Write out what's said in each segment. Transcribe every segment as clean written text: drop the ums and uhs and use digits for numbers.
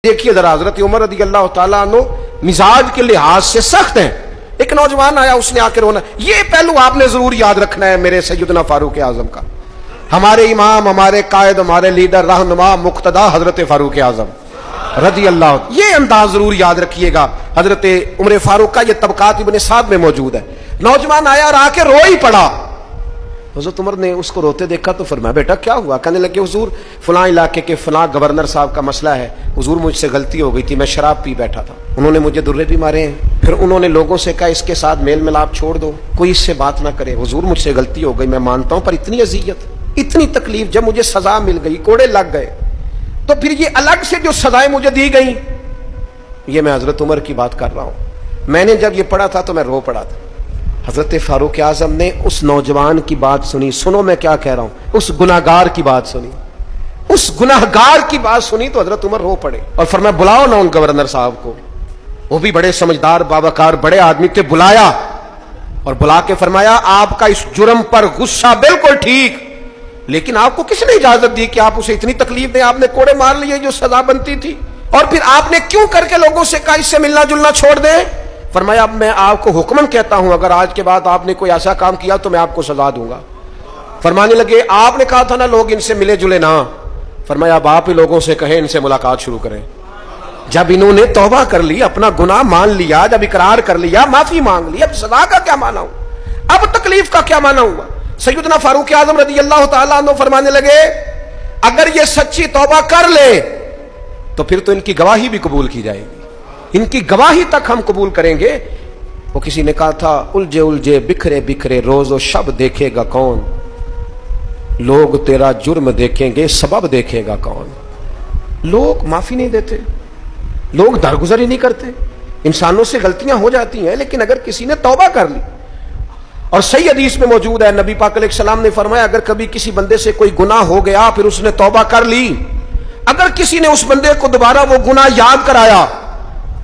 دیکھیے ذرا حضرت عمر رضی اللہ تعالیٰ عنہ مزاج کے لحاظ سے سخت ہیں. ایک نوجوان آیا, اس نے آ کے رونا. یہ پہلو آپ نے ضرور یاد رکھنا ہے میرے سیدنا فاروق اعظم کا, ہمارے امام, ہمارے قائد, ہمارے لیڈر, رہنما, مقتدا حضرت فاروق اعظم رضی اللہ. یہ انداز ضرور یاد رکھیے گا. حضرت عمر فاروق کا یہ طبقات ابن سعد میں موجود ہے. نوجوان آیا اور آ کے رو ہی پڑا. حضرت عمر نے اس کو روتے دیکھا تو فرمایا بیٹا کیا ہوا؟ کہنے لگے حضور فلاں علاقے کے فلاں گورنر صاحب کا مسئلہ ہے. حضور مجھ سے غلطی ہو گئی تھی, میں شراب پی بیٹھا تھا, انہوں نے مجھے درے بھی مارے ہیں, پھر انہوں نے لوگوں سے کہا اس کے ساتھ میل ملاپ چھوڑ دو, کوئی اس سے بات نہ کرے. حضور مجھ سے غلطی ہو گئی, میں مانتا ہوں, پر اتنی اذیت, اتنی تکلیف, جب مجھے سزا مل گئی, کوڑے لگ گئے, تو پھر یہ الگ سے جو سزائیں مجھے دی گئیں, یہ میں حضرت عمر کی بات کر رہا ہوں. میں نے جب یہ پڑھا تھا تو میں رو پڑا تھا. حضرت فاروق اعظم نے اس نوجوان کی بات سنی. سنو میں کیا کہہ رہا ہوں, اس گناہگار کی بات سنی, اس گناہگار کی بات سنی تو حضرت عمر رو پڑے اور فرمایا بلاؤ نا ان گورنر صاحب کو. وہ بھی بڑے سمجھدار, باباکار, بڑے آدمی تھے. بلایا اور بلا کے فرمایا آپ کا اس جرم پر غصہ بالکل ٹھیک, لیکن آپ کو کس نے اجازت دی کہ آپ اسے اتنی تکلیف دیں؟ آپ نے کوڑے مار لیے جو سزا بنتی تھی, اور پھر آپ نے کیوں کر کے لوگوں سے کہا اس سے ملنا جلنا چھوڑ دیں؟ فرمایا اب میں آپ کو حکمن کہتا ہوں, اگر آج کے بعد آپ نے کوئی ایسا کام کیا تو میں آپ کو سزا دوں گا. فرمانے لگے آپ نے کہا تھا نا لوگ ان سے ملے جلے نہ. فرمایا اب آپ ہی لوگوں سے کہیں ان سے ملاقات شروع کریں. جب انہوں نے توبہ کر لی, اپنا گناہ مان لیا, جب اقرار کر لیا, معافی مانگ لی, اب سزا کا کیا مانا ہوں, اب تکلیف کا کیا مانا ہوا؟ سیدنا فاروق اعظم رضی اللہ تعالیٰ عنہ فرمانے لگے اگر یہ سچی توبہ کر لے تو پھر تو ان کی گواہی بھی قبول کی جائے گی, ان کی گواہی تک ہم قبول کریں گے. وہ کسی نے کہا تھا الجھے الجھے بکھرے بکھرے روز و شب دیکھے گا کون, لوگ تیرا جرم دیکھیں گے سبب دیکھے گا کون. لوگ معافی نہیں دیتے, لوگ درگزر ہی نہیں کرتے. انسانوں سے غلطیاں ہو جاتی ہیں, لیکن اگر کسی نے توبہ کر لی, اور صحیح حدیث میں موجود ہے, نبی پاک علیہ السلام نے فرمایا اگر کبھی کسی بندے سے کوئی گناہ ہو گیا پھر اس نے توبہ کر لی, اگر کسی نے اس بندے کو دوبارہ وہ گناہ یاد کرایا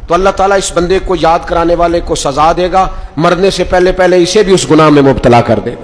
تو اللہ تعالیٰ اس بندے کو یاد کرانے والے کو سزا دے گا, مرنے سے پہلے پہلے اسے بھی اس گناہ میں مبتلا کر دے گا.